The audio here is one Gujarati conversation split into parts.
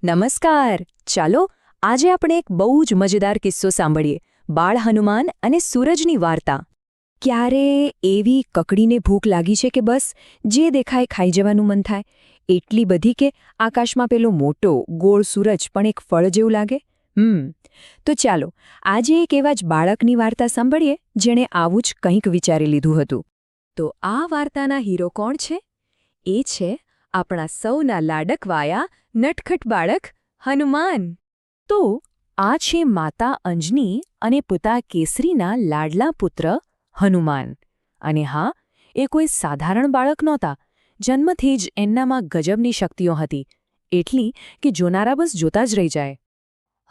નમસ્કાર. ચાલો આજે આપણે એક બહુ જ મજેદાર કિસ્સો સાંભળીએ. બાળ હનુમાન અને સૂરજની વાર્તા. ક્યારે એવી કકડીને ભૂખ લાગી છે કે બસ જે દેખાય ખાઈ જવાનું મન થાય, એટલી બધી કે આકાશમાં પેલો મોટો ગોળ સૂરજ પણ એક ફળ જેવું લાગે. તો ચાલો આજે એક એવા જ બાળકની વાર્તા સાંભળીએ જેણે આવું જ કંઈક વિચારી લીધું હતું. તો આ વાર્તાના હીરો કોણ છે? એ છે આપણા સૌના લાડકવાયા નટખટ બાળક હનુમાન. તો આ છે માતા અંજની અને પિતા કેસરીના લાડલા પુત્ર હનુમાન. અને હા, એ કોઈ સાધારણ બાળક નહોતા. જન્મથી જ એમનામાં ગજબની શક્તિઓ હતી, એટલી કે જોનારા બસ જોતા જ રહી જાય.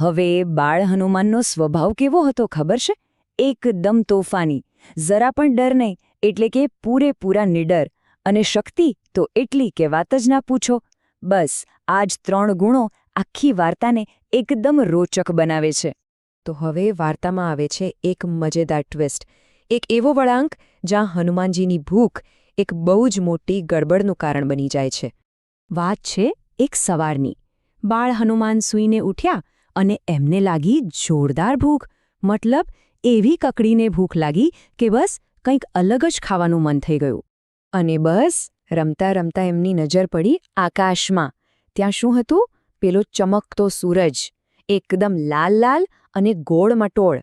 હવે બાળ હનુમાનનો સ્વભાવ કેવો હતો ખબર છે? એકદમ તોફાની, જરા પણ ડર નહીં, એટલે કે પૂરેપૂરા નિડર. અને શક્તિ તો એટલી કે વાત જ ના પૂછો. બસ આ જ 3 ગુણો આખી વાર્તાને એકદમ રોચક બનાવે છે. તો હવે વાર્તામાં આવે છે એક મજેદાર ટ્વિસ્ટ, એક એવો વળાંક જ્યાં હનુમાનજીની ભૂખ એક બહુ જ મોટી ગડબડનું કારણ બની જાય છે. વાત છે એક સવારની. બાળ હનુમાન સૂઈને ઉઠ્યા અને એમને લાગી જોરદાર ભૂખ. મતલબ એવી કકડીને ભૂખ લાગી કે બસ કંઈક અલગ જ ખાવાનું મન થઈ ગયું. અને બસ રમતા રમતા એમની નજર પડી આકાશમાં. ત્યાં શું હતું? પેલો ચમકતો સૂરજ, એકદમ લાલ લાલ અને ગોળ મટોળ.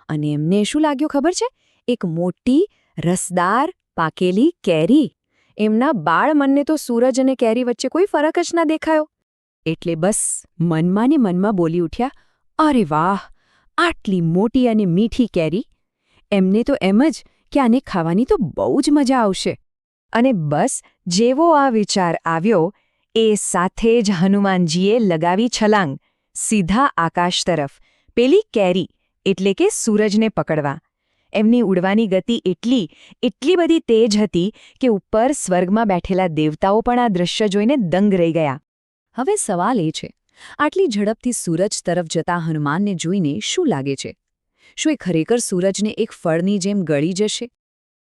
અને એમને શું લાગ્યું ખબર છે? એક મોટી રસદાર પાકેલી કેરી. એમના બાળ મનને તો સૂરજ અને કેરી વચ્ચે કોઈ ફરક જ ના દેખાયો. એટલે બસ મનમાં ને મનમાં બોલી ઉઠ્યા, અરે વાહ, આટલી મોટી અને મીઠી કેરી! એમને તો એમ જ કે આને ખાવાની તો બહુ જ મજા આવશે. અને બસ જેવો આ વિચાર આવ્યો, એ સાથે જ હનુમાનજીએ લગાવી છલાંગ સીધા આકાશ તરફ, પેલી કેરી એટલે કે સૂરજને પકડવા. એમની ઉડવાની ગતિ એટલી બધી તેજ હતી કે ઉપર સ્વર્ગમાં બેઠેલા દેવતાઓ પણ આ દૃશ્ય જોઈને દંગ રહી ગયા. હવે સવાલ એ છે, આટલી ઝડપથી સૂરજ તરફ જતા હનુમાનને જોઈને શું લાગે છે? શું એ ખરેખર સૂરજને એક ફળની જેમ ગળી જશે?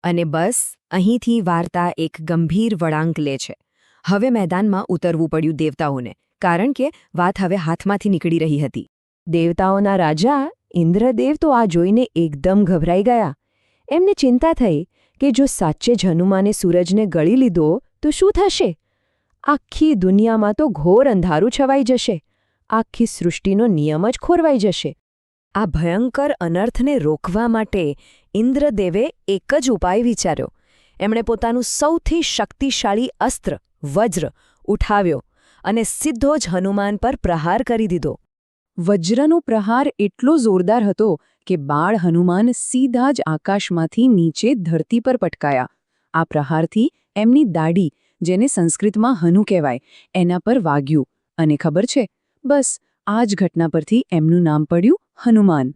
અને બસ અહીંથી વાર્તા એક ગંભીર વળાંક લે છે. હવે મેદાનમાં ઉતરવું પડ્યું દેવતાઓને, કારણ કે વાત હવે હાથમાંથી નીકળી રહી હતી. દેવતાઓના રાજા ઇન્દ્રદેવ તો આ જોઈને એકદમ ગભરાઈ ગયા. એમને ચિંતા થઈ કે જો સાચે જ હનુમાને સૂરજને ગળી લીધો તો શું થશે? આખી દુનિયામાં તો ઘોર અંધારું છવાઈ જશે. આખી સૃષ્ટિનો નિયમ જ ખોરવાઈ જશે. આ ભયંકર અનર્થને રોકવા માટે ઇન્દ્રદેવે એક જ ઉપાય વિચાર્યો. એમણે પોતાનું સૌથી શક્તિશાળી અસ્ત્ર વજ્ર ઉઠાવ્યો અને સીધો જ હનુમાન પર પ્રહાર કરી દીધો. વજ્રનો પ્રહાર એટલો જોરદાર હતો કે બાળ હનુમાન સીધા જ આકાશમાંથી નીચે ધરતી પર પટકાયા. આ પ્રહારથી એમની દાઢી, જેને સંસ્કૃતમાં હનુ કહેવાય, એના પર વાગ્યું. અને ખબર છે, બસ આ જ ઘટના પરથી એમનું નામ પડ્યું હનુમાન.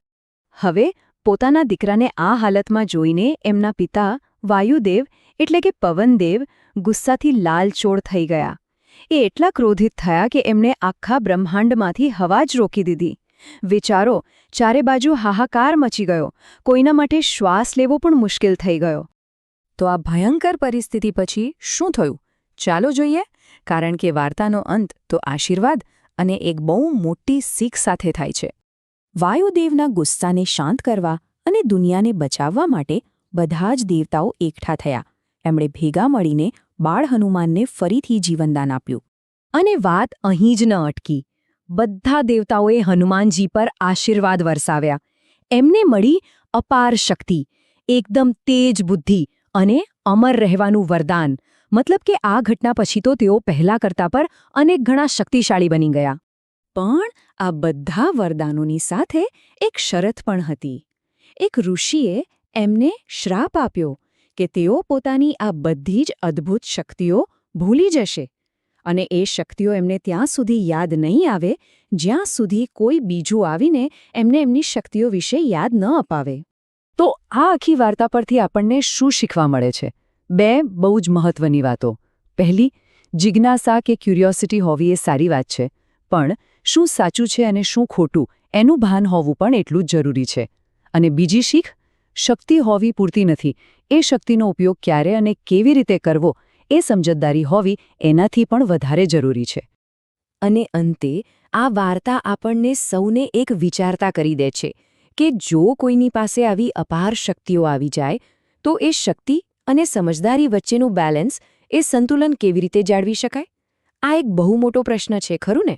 હવે પોતાના દીકરાને આ હાલતમાં જોઈને એમના પિતા વાયુદેવ એટલે કે પવનદેવ ગુસ્સાથી લાલચોળ થઈ ગયા. એ એટલા ક્રોધિત થયા કે એમણે આખા બ્રહ્માંડમાંથી હવા જ રોકી દીધી. વિચારો, ચારે બાજુ હાહાકાર મચી ગયો. કોઈના માટે શ્વાસ લેવો પણ મુશ્કેલ થઈ ગયો. તો આ ભયંકર પરિસ્થિતિ પછી શું થયું? ચાલો જોઈએ, કારણ કે વાર્તાનો અંત તો આશીર્વાદ અને એક બહુ મોટી શીખ સાથે થાય છે. વાયુદેવના ગુસ્સાને શાંત કરવા અને દુનિયાને બચાવવા માટે બધા જ દેવતાઓ એકઠા થયા. એમણે ભેગા મળીને બાળ હનુમાનને ફરીથી જીવનદાન આપ્યું. અને વાત અહીં જ ન અટકી. બધા દેવતાઓએ હનુમાનજી પર આશીર્વાદ વરસાવ્યા. એમને મળી અપાર શક્તિ, એકદમ તેજ બુદ્ધિ અને અમર રહેવાનું વરદાન. મતલબ કે આ ઘટના પછી તો તેઓ પહેલા કરતા પર અનેક ગણા શક્તિશાળી બની ગયા. પણ આ બધા વરદાનોની સાથે એક શરત પણ હતી. એક ઋષિએ એમને શ્રાપ આપ્યો કે તેઓ પોતાની આ બધી જ અદ્ભુત શક્તિઓ ભૂલી જશે. અને એ શક્તિઓ એમને ત્યાં સુધી યાદ નહીં આવે જ્યાં સુધી કોઈ બીજું આવીને એમને એમની શક્તિઓ વિશે યાદ ન અપાવે. તો આ આખી વાર્તા પરથી આપણને શું શીખવા મળે છે? 2 બહુ જ મહત્વની વાતો. પહેલી, જિજ્ઞાસા કે ક્યુરિયોસિટી હોવી એ સારી વાત છે, પણ શું સાચું છે અને શું ખોટું એનું ભાન હોવું પણ એટલું જ જરૂરી છે. અને બીજી શીખ, શક્તિ હોવી પૂરતી નથી, એ શક્તિનો ઉપયોગ ક્યારે અને કેવી રીતે કરવો એ સમજદારી હોવી એનાથી પણ વધારે જરૂરી છે. અને અંતે આ વાર્તા આપણને સૌને એક વિચારતા કરી દે છે કે જો કોઈની પાસે આવી અપાર શક્તિઓ આવી જાય તો એ શક્તિ અને સમજદારી વચ્ચેનું બેલેન્સ, એ સંતુલન કેવી રીતે જાળવી શકાય? આ એક બહુ મોટો પ્રશ્ન છે, ખરું ને?